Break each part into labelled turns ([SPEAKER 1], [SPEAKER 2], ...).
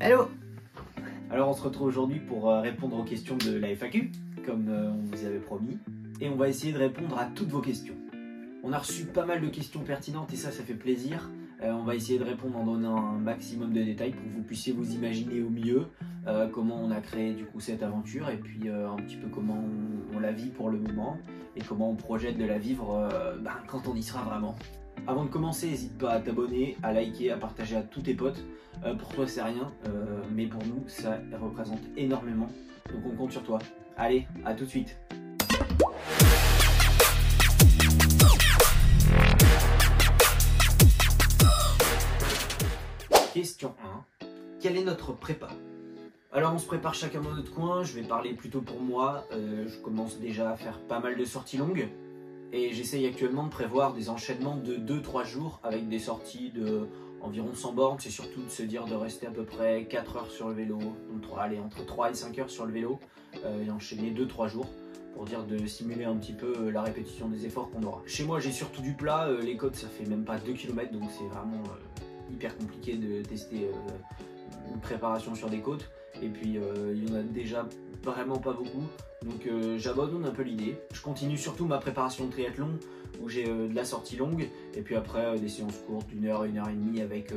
[SPEAKER 1] Hello! Alors on se retrouve aujourd'hui pour répondre aux questions de la FAQ, comme on vous avait promis, et on va essayer de répondre à toutes vos questions. On a reçu pas mal de questions pertinentes et ça fait plaisir. On va essayer de répondre en donnant un maximum de détails pour que vous puissiez vous imaginer au mieux comment on a créé du coup cette aventure et puis un petit peu comment on la vit pour le moment et comment on projette de la vivre quand on y sera vraiment. Avant de commencer, n'hésite pas à t'abonner, à liker, à partager à tous tes potes. Pour toi c'est rien, mais pour nous ça représente énormément, donc on compte sur toi. Allez, à tout de suite. Question 1. Quelle est notre prépa? Alors on se prépare chacun dans notre coin, je vais parler plutôt pour moi. Je commence déjà à faire pas mal de sorties longues. Et j'essaye actuellement de prévoir des enchaînements de 2-3 jours avec des sorties de environ 100 bornes. C'est surtout de se dire de rester à peu près 4 heures sur le vélo, donc entre 3 et 5 heures sur le vélo et enchaîner 2-3 jours pour dire de simuler un petit peu la répétition des efforts qu'on aura. Chez moi j'ai surtout du plat, les côtes ça fait même pas 2 km donc c'est vraiment hyper compliqué de tester une préparation sur des côtes. Et puis il y en a déjà vraiment pas beaucoup, donc j'abandonne un peu l'idée. Je continue surtout ma préparation de triathlon où j'ai de la sortie longue et puis après des séances courtes d'1 heure, 1 heure et demie avec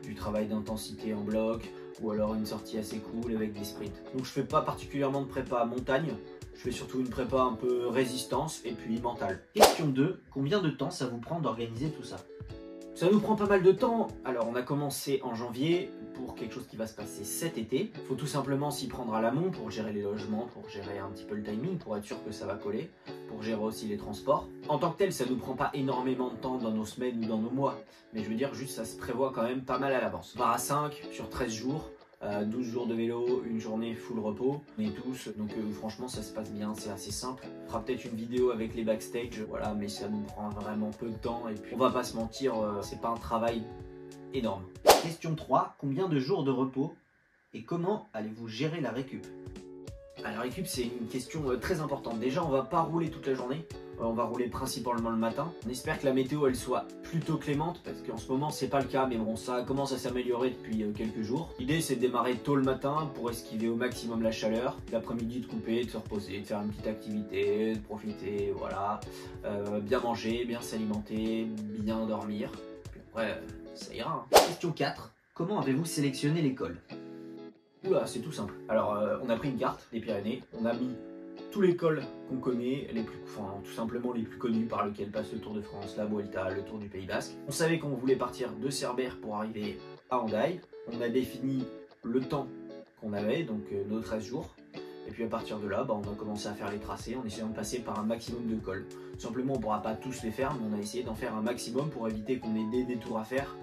[SPEAKER 1] du travail d'intensité en bloc ou alors une sortie assez cool avec des sprints. Donc je fais pas particulièrement de prépa montagne, je fais surtout une prépa un peu résistance et puis mentale. Question 2, combien de temps ça vous prend d'organiser tout ça? Ça nous prend pas mal de temps. Alors on a commencé en janvier pour quelque chose qui va se passer cet été. Il faut tout simplement s'y prendre à l'amont pour gérer les logements, pour gérer un petit peu le timing, pour être sûr que ça va coller, pour gérer aussi les transports. En tant que tel, ça nous prend pas énormément de temps dans nos semaines ou dans nos mois, mais je veux dire juste ça se prévoit quand même pas mal à l'avance. On part à 5 sur 13 jours. 12 jours de vélo, une journée full repos, on est tous, donc franchement ça se passe bien, c'est assez simple. On fera peut-être une vidéo avec les backstage, voilà, mais ça nous prend vraiment peu de temps et puis on va pas se mentir, c'est pas un travail énorme. Question 3, combien de jours de repos et comment allez-vous gérer la récup? La récup c'est une question très importante. Déjà on va pas rouler toute la journée, on va rouler principalement le matin. On espère que la météo elle soit plutôt clémente parce qu'en ce moment c'est pas le cas, mais bon ça commence à s'améliorer depuis quelques jours. L'idée c'est de démarrer tôt le matin pour esquiver au maximum la chaleur, l'après-midi de couper, de se reposer, de faire une petite activité, de profiter, voilà, bien manger, bien s'alimenter, bien dormir, puis après ça ira. Question 4, comment avez-vous sélectionné l'école? Oula, c'est tout simple. Alors, on a pris une carte des Pyrénées, on a mis tous les cols qu'on connaît, tout simplement les plus connus par lesquels passe le Tour de France, la Vuelta, le Tour du Pays Basque. On savait qu'on voulait partir de Cerbère pour arriver à Hendaye. On a défini le temps qu'on avait, donc nos 13 jours. Et puis à partir de là, on a commencé à faire les tracés en essayant de passer par un maximum de cols. Tout simplement, on ne pourra pas tous les faire, mais on a essayé d'en faire un maximum pour éviter qu'on ait des détours à faire,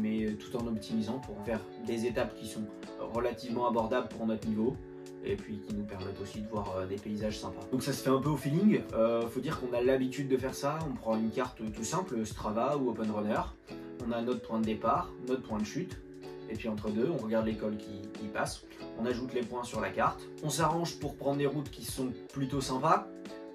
[SPEAKER 1] mais tout en optimisant pour faire des étapes qui sont relativement abordables pour notre niveau et puis qui nous permettent aussi de voir des paysages sympas. Donc ça se fait un peu au feeling, faut dire qu'on a l'habitude de faire ça, on prend une carte tout simple, Strava ou Open Runner, on a notre point de départ, notre point de chute, et puis entre deux, on regarde les cols qui passent, on ajoute les points sur la carte, on s'arrange pour prendre des routes qui sont plutôt sympas.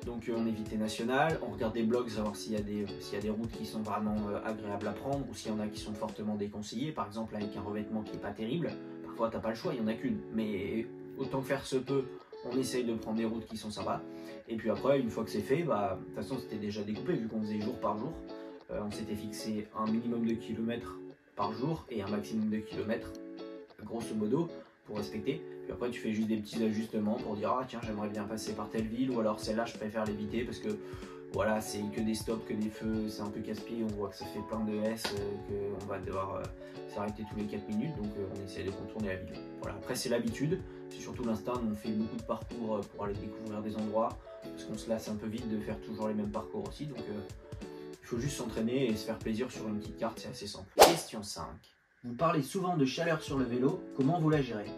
[SPEAKER 1] Donc on évite les nationales, on regarde des blogs, savoir s'il y a des routes qui sont vraiment agréables à prendre ou s'il y en a qui sont fortement déconseillées, par exemple avec un revêtement qui n'est pas terrible. Parfois t'as pas le choix, il n'y en a qu'une, mais autant que faire se peut, on essaye de prendre des routes qui sont sympas. Et puis après, une fois que c'est fait, de toute façon c'était déjà découpé vu qu'on faisait jour par jour. On s'était fixé un minimum de kilomètres par jour et un maximum de kilomètres, grosso modo, pour respecter. Puis après tu fais juste des petits ajustements pour dire ah tiens j'aimerais bien passer par telle ville ou alors celle-là je préfère l'éviter parce que voilà c'est que des stops, que des feux, c'est un peu casse-pied, on voit que ça fait plein de S, qu'on va devoir s'arrêter tous les 4 minutes donc on essaie de contourner la ville. Voilà, après c'est l'habitude, c'est surtout l'instinct, on fait beaucoup de parcours pour aller découvrir des endroits parce qu'on se lasse un peu vite de faire toujours les mêmes parcours aussi donc il faut juste s'entraîner et se faire plaisir sur une petite carte, c'est assez simple. Question 5. Vous parlez souvent de chaleur sur le vélo, comment vous la gérez?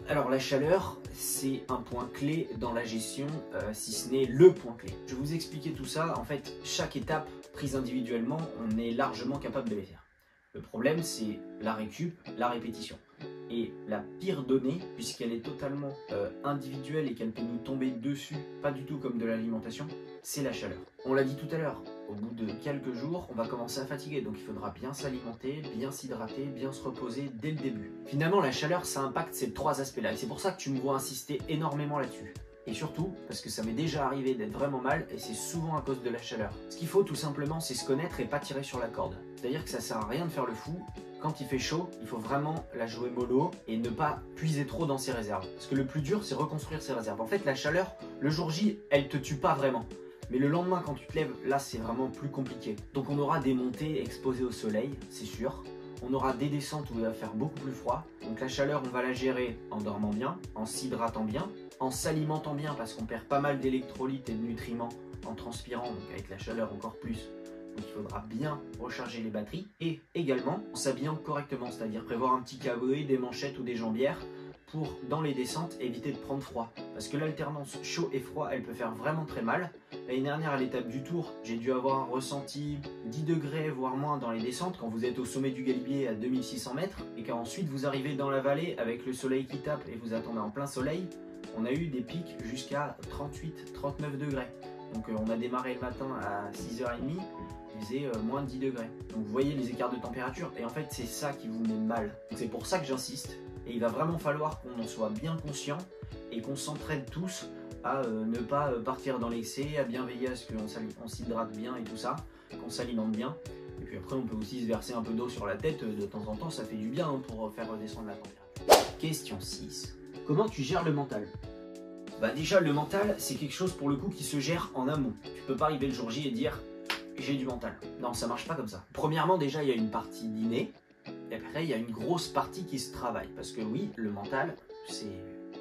[SPEAKER 1] Alors la chaleur, c'est un point clé dans la gestion, si ce n'est le point clé. Je vais vous expliquer tout ça, en fait, chaque étape prise individuellement, on est largement capable de les faire. Le problème, c'est la récup, la répétition. Et la pire donnée, puisqu'elle est totalement individuelle et qu'elle peut nous tomber dessus, pas du tout comme de l'alimentation, c'est la chaleur. On l'a dit tout à l'heure, au bout de quelques jours, on va commencer à fatiguer. Donc il faudra bien s'alimenter, bien s'hydrater, bien se reposer dès le début. Finalement, la chaleur, ça impacte ces 3 aspects-là. Et c'est pour ça que tu me vois insister énormément là-dessus. Et surtout, parce que ça m'est déjà arrivé d'être vraiment mal et c'est souvent à cause de la chaleur. Ce qu'il faut tout simplement, c'est se connaître et pas tirer sur la corde. C'est-à-dire que ça sert à rien de faire le fou. Quand il fait chaud, il faut vraiment la jouer mollo et ne pas puiser trop dans ses réserves. Parce que le plus dur, c'est reconstruire ses réserves. En fait, la chaleur, le jour J, elle te tue pas vraiment. Mais le lendemain, quand tu te lèves, là, c'est vraiment plus compliqué. Donc on aura des montées exposées au soleil, c'est sûr. On aura des descentes où il va faire beaucoup plus froid. Donc la chaleur, on va la gérer en dormant bien, en s'hydratant bien, en s'alimentant bien parce qu'on perd pas mal d'électrolytes et de nutriments en transpirant, donc avec la chaleur encore plus. Donc il faudra bien recharger les batteries et également en s'habillant correctement, c'est-à-dire prévoir un petit cagoule, des manchettes ou des jambières pour, dans les descentes, éviter de prendre froid. Parce que l'alternance chaud et froid, elle peut faire vraiment très mal. L'année dernière, à l'étape du Tour, j'ai dû avoir un ressenti 10 degrés, voire moins dans les descentes, quand vous êtes au sommet du Galibier à 2600 mètres, et qu'ensuite vous arrivez dans la vallée avec le soleil qui tape et vous attendez en plein soleil, on a eu des pics jusqu'à 38-39 degrés. Donc on a démarré le matin à 6h30, il faisait moins de 10 degrés. Donc vous voyez les écarts de température, et en fait c'est ça qui vous met mal. C'est pour ça que j'insiste, et il va vraiment falloir qu'on en soit bien conscient, et qu'on s'entraide tous à ne pas partir dans l'excès, à bien veiller à ce qu'on s'hydrate bien et tout ça, qu'on s'alimente bien. Et puis après on peut aussi se verser un peu d'eau sur la tête de temps en temps, ça fait du bien hein, pour faire redescendre la température. Question 6. Comment tu gères le mental? Bah déjà le mental c'est quelque chose pour le coup qui se gère en amont. Tu peux pas arriver le jour J et dire j'ai du mental. Non, ça marche pas comme ça. Premièrement déjà il y a une partie d'inné, et après il y a une grosse partie qui se travaille. Parce que oui, le mental c'est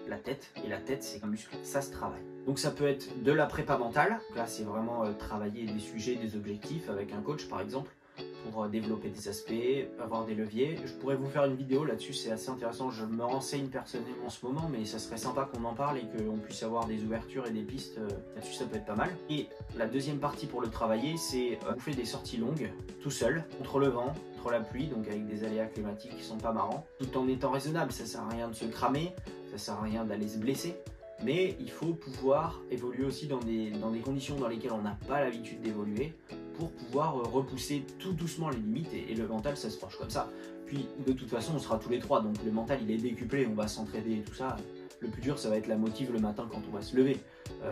[SPEAKER 1] la tête, et la tête c'est un muscle, ça se travaille. Donc ça peut être de la prépa mentale, là c'est vraiment travailler des sujets, des objectifs avec un coach par exemple, pour développer des aspects, avoir des leviers. Je pourrais vous faire une vidéo là-dessus, c'est assez intéressant, je me renseigne personnellement en ce moment, mais ça serait sympa qu'on en parle et qu'on puisse avoir des ouvertures et des pistes là-dessus, ça peut être pas mal. Et la deuxième partie pour le travailler, c'est vous faites des sorties longues, tout seul, contre le vent, contre la pluie, donc avec des aléas climatiques qui sont pas marrants, tout en étant raisonnable, ça sert à rien de se cramer, ça sert à rien d'aller se blesser, mais il faut pouvoir évoluer aussi dans des conditions dans lesquelles on n'a pas l'habitude d'évoluer pour pouvoir repousser tout doucement les limites et le mental ça se forge comme ça. Puis de toute façon on sera tous les trois, donc le mental il est décuplé, on va s'entraider et tout ça. Le plus dur ça va être la motive le matin quand on va se lever,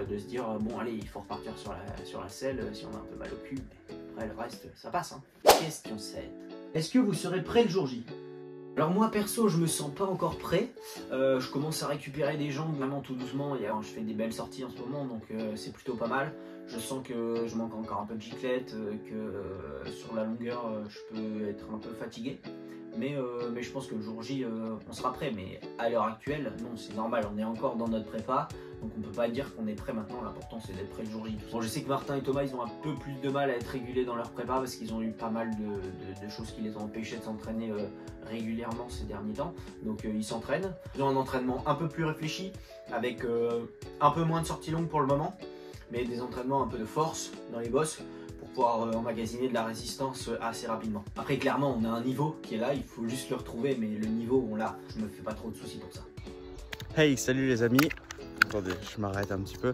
[SPEAKER 1] de se dire bon allez il faut repartir sur la selle si on a un peu mal au cul, mais après le reste ça passe hein. Question 7. Est-ce que vous serez prêt le jour J? Alors moi perso je me sens pas encore prêt, je commence à récupérer des jambes vraiment tout doucement, je fais des belles sorties en ce moment donc c'est plutôt pas mal. Je sens que je manque encore un peu de giclette, que sur la longueur je peux être un peu fatigué. Mais je pense que le jour J on sera prêt, mais à l'heure actuelle non c'est normal, on est encore dans notre prépa. Donc on peut pas dire qu'on est prêt maintenant, l'important c'est d'être prêt le jour J. Bon, je sais que Martin et Thomas ils ont un peu plus de mal à être régulés dans leur prépa parce qu'ils ont eu pas mal de choses qui les ont empêchés de s'entraîner régulièrement ces derniers temps. Donc ils s'entraînent, ils ont un entraînement un peu plus réfléchi avec un peu moins de sorties longues pour le moment, mais des entraînements un peu de force dans les bosses pour pouvoir emmagasiner de la résistance assez rapidement. Après clairement on a un niveau qui est là, il faut juste le retrouver, mais le niveau on l'a, je me fais pas trop de soucis pour ça.
[SPEAKER 2] Hey, salut les amis. Attendez, je m'arrête un petit peu.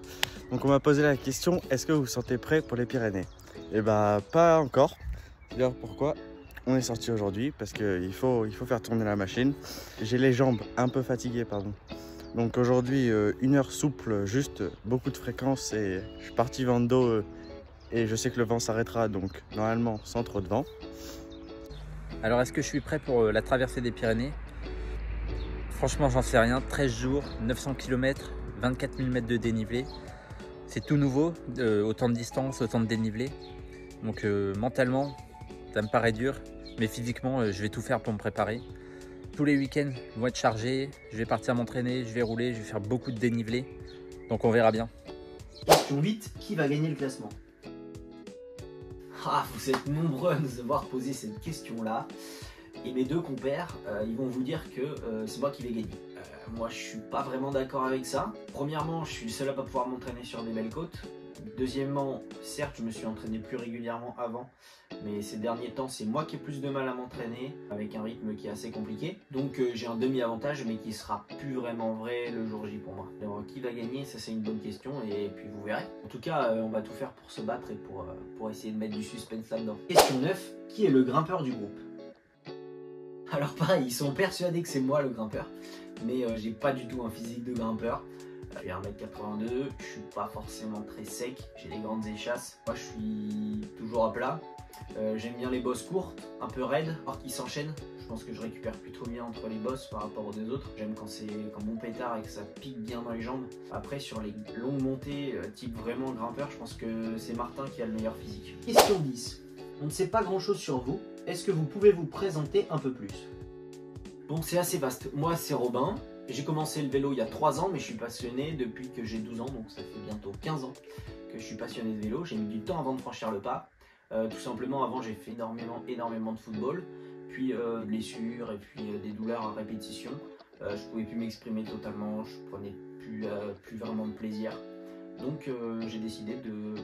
[SPEAKER 2] Donc on m'a posé la question, est-ce que vous vous sentez prêt pour les Pyrénées? Eh bah pas encore. D'ailleurs pourquoi? On est sorti aujourd'hui parce qu'il faut faire tourner la machine. J'ai les jambes un peu fatiguées, pardon. Donc aujourd'hui, 1 heure souple, juste beaucoup de fréquence et je suis parti vent d'eau et je sais que le vent s'arrêtera, donc normalement sans trop de vent.
[SPEAKER 3] Alors est-ce que je suis prêt pour la traversée des Pyrénées? Franchement j'en sais rien, 13 jours, 900 km, 24 000 mètres de dénivelé. C'est tout nouveau, autant de distance, autant de dénivelé. Donc mentalement, ça me paraît dur, mais physiquement, je vais tout faire pour me préparer. Tous les week-ends vont être chargés, je vais partir m'entraîner, je vais rouler, je vais faire beaucoup de dénivelé. Donc on verra bien.
[SPEAKER 1] Question 8, qui va gagner le classement? Ah, vous êtes nombreux à nous avoir posé cette question-là. Et mes deux compères, ils vont vous dire que c'est moi qui vais gagner. Moi, je suis pas vraiment d'accord avec ça. Premièrement, je suis le seul à pas pouvoir m'entraîner sur des belles côtes. Deuxièmement, certes, je me suis entraîné plus régulièrement avant, mais ces derniers temps, c'est moi qui ai plus de mal à m'entraîner, avec un rythme qui est assez compliqué. Donc j'ai un demi-avantage, mais qui sera plus vraiment vrai le jour J pour moi. Alors qui va gagner, ça c'est une bonne question, et puis vous verrez. En tout cas, on va tout faire pour se battre et pour essayer de mettre du suspense là-dedans. Question 9, qui est le grimpeur du groupe? Alors pareil, ils sont persuadés que c'est moi le grimpeur, mais j'ai pas du tout un physique de grimpeur. Je suis 1m82, je suis pas forcément très sec, j'ai des grandes échasses. Moi je suis toujours à plat. J'aime bien les bosses courtes, un peu raides, or qui s'enchaînent. Je pense que je récupère plutôt bien entre les bosses par rapport aux deux autres. J'aime quand c'est comme mon pétard et que ça pique bien dans les jambes. Après sur les longues montées, type vraiment grimpeur, je pense que c'est Martin qui a le meilleur physique. Question 10. On ne sait pas grand chose sur vous. Est-ce que vous pouvez vous présenter un peu plus? Bon, c'est assez vaste. Moi c'est Robin. J'ai commencé le vélo il y a 3 ans, mais je suis passionné depuis que j'ai 12 ans, donc ça fait bientôt 15 ans que je suis passionné de vélo. J'ai mis du temps avant de franchir le pas. Tout simplement, avant j'ai fait énormément de football, puis blessures et puis des douleurs à répétition. Je pouvais plus m'exprimer totalement, je prenais plus vraiment de plaisir. Donc j'ai décidé de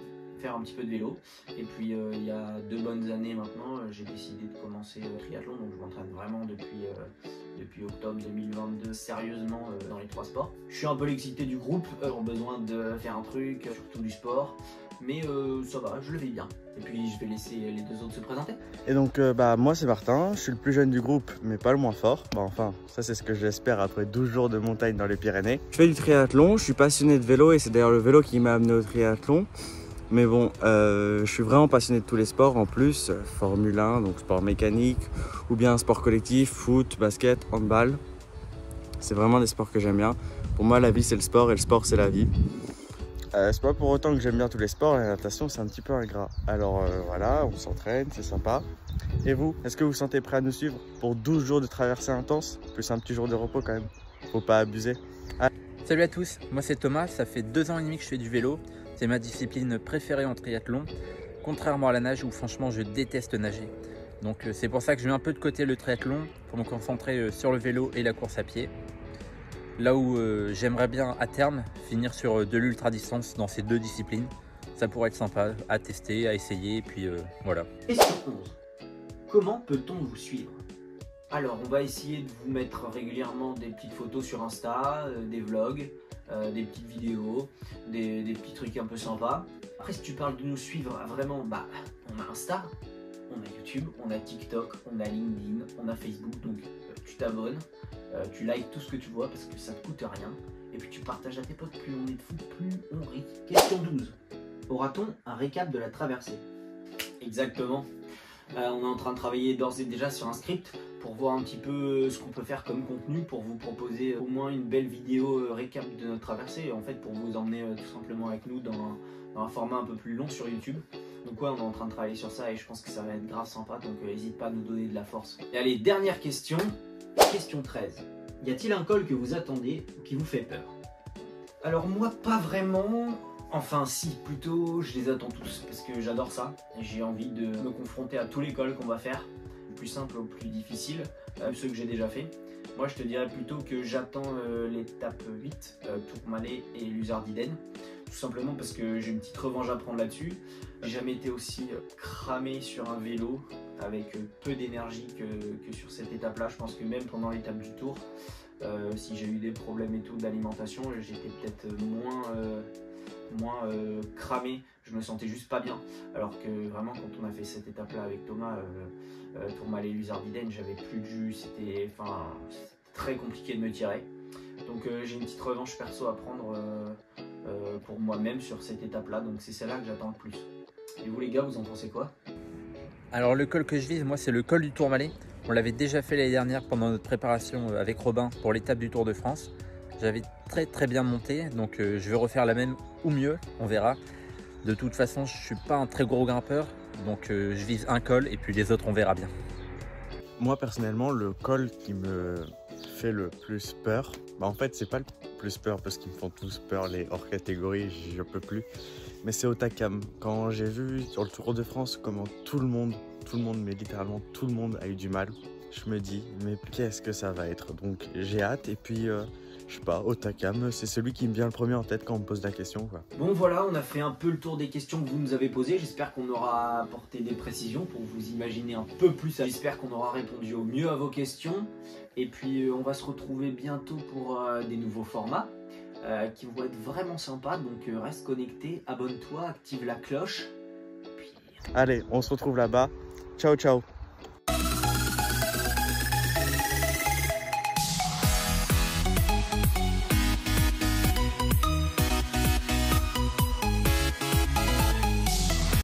[SPEAKER 1] faire un petit peu de vélo. Et puis il y a 2 bonnes années maintenant, j'ai décidé de commencer le triathlon, donc je m'entraîne vraiment depuis octobre 2022 sérieusement dans les 3 sports. Je suis un peu l'excité du groupe, ont besoin de faire un truc, surtout du sport, mais ça va, je le vis bien. Et puis je vais laisser les 2 autres se présenter.
[SPEAKER 2] Et donc moi c'est Martin, je suis le plus jeune du groupe mais pas le moins fort. Enfin ça c'est ce que j'espère après 12 jours de montagne dans les Pyrénées. Je fais du triathlon, je suis passionné de vélo et c'est d'ailleurs le vélo qui m'a amené au triathlon. Mais bon, je suis vraiment passionné de tous les sports en plus, Formule 1, donc sport mécanique, ou bien sport collectif, foot, basket, handball. C'est vraiment des sports que j'aime bien. Pour moi, la vie c'est le sport et le sport c'est la vie. C'est pas pour autant que j'aime bien tous les sports, la natation c'est un petit peu ingrat. Alors voilà, on s'entraîne, c'est sympa. Et vous, est-ce que vous vous sentez prêt à nous suivre pour 12 jours de traversée intense, plus un petit jour de repos quand même? Faut pas abuser.
[SPEAKER 3] Salut à tous, moi c'est Thomas, ça fait 2 ans et demi que je fais du vélo. C'est ma discipline préférée en triathlon, contrairement à la nage où franchement je déteste nager. Donc c'est pour ça que je mets un peu de côté le triathlon pour me concentrer sur le vélo et la course à pied. Là où j'aimerais bien à terme finir sur de l'ultra distance dans ces 2 disciplines. Ça pourrait être sympa à tester, à essayer et puis voilà.
[SPEAKER 1] Question 11. Comment peut-on vous suivre? Alors on va essayer de vous mettre régulièrement des petites photos sur Insta, des vlogs, des petites vidéos, des petits trucs un peu sympas. Après si tu parles de nous suivre vraiment, on a Insta, on a YouTube, on a TikTok, on a LinkedIn, on a Facebook, donc tu t'abonnes, tu likes tout ce que tu vois parce que ça te coûte rien, et puis tu partages à tes potes, plus on est de fou, plus on rit. Question 12. Aura-t-on un récap de la traversée? Exactement. On est en train de travailler d'ores et déjà sur un script pour voir un petit peu ce qu'on peut faire comme contenu pour vous proposer au moins une belle vidéo récap de notre traversée et en fait pour vous emmener tout simplement avec nous dans un format un peu plus long sur YouTube. Donc ouais, on est en train de travailler sur ça et je pense que ça va être grave sympa, donc n'hésite pas à nous donner de la force. Et allez, dernière question, question 13. Y a-t-il un col que vous attendez ou qui vous fait peur? Alors moi pas vraiment. Enfin si, plutôt je les attends tous parce que j'adore ça et j'ai envie de me confronter à tous les cols qu'on va faire, du plus simple au plus difficile, ceux que j'ai déjà fait. Moi je te dirais plutôt que j'attends l'étape 8, Tourmalet et Luzardiden, tout simplement parce que j'ai une petite revanche à prendre là-dessus. J'ai jamais été aussi cramé sur un vélo avec peu d'énergie que sur cette étape-là. Je pense que même pendant l'étape du Tour, si j'ai eu des problèmes et tout d'alimentation, j'étais peut-être moins cramé, je me sentais juste pas bien, alors que vraiment quand on a fait cette étape là avec Thomas, Tourmalet et Luzardiden, j'avais plus de jus, c'était très compliqué de me tirer, donc j'ai une petite revanche perso à prendre pour moi-même sur cette étape là, donc c'est celle-là que j'attends le plus. Et vous les gars, vous en pensez quoi?
[SPEAKER 3] Alors le col que je vise, moi c'est le col du Tourmalet. On l'avait déjà fait l'année dernière pendant notre préparation avec Robin pour l'étape du Tour de France. J'avais très bien monté, donc je vais refaire la même ou mieux, on verra. De toute façon, je suis pas un très gros grimpeur, donc je vise un col et puis les autres on verra bien.
[SPEAKER 2] Moi personnellement, le col qui me fait le plus peur, en fait c'est pas le plus peur parce qu'ils me font tous peur, les hors catégorie, je peux plus. Mais c'est Hautacam. Quand j'ai vu sur le Tour de France comment tout le monde, mais littéralement tout le monde a eu du mal, je me dis mais qu'est-ce que ça va être? Donc j'ai hâte et puis je sais pas, Otakam, c'est celui qui me vient le premier en tête quand on me pose la question, quoi.
[SPEAKER 1] Bon voilà, on a fait un peu le tour des questions que vous nous avez posées. J'espère qu'on aura apporté des précisions pour vous imaginer un peu plus. J'espère qu'on aura répondu au mieux à vos questions. Et puis on va se retrouver bientôt pour des nouveaux formats qui vont être vraiment sympas. Donc reste connecté, abonne-toi, active la cloche. Puis...
[SPEAKER 2] Allez, on se retrouve là-bas. Ciao, ciao.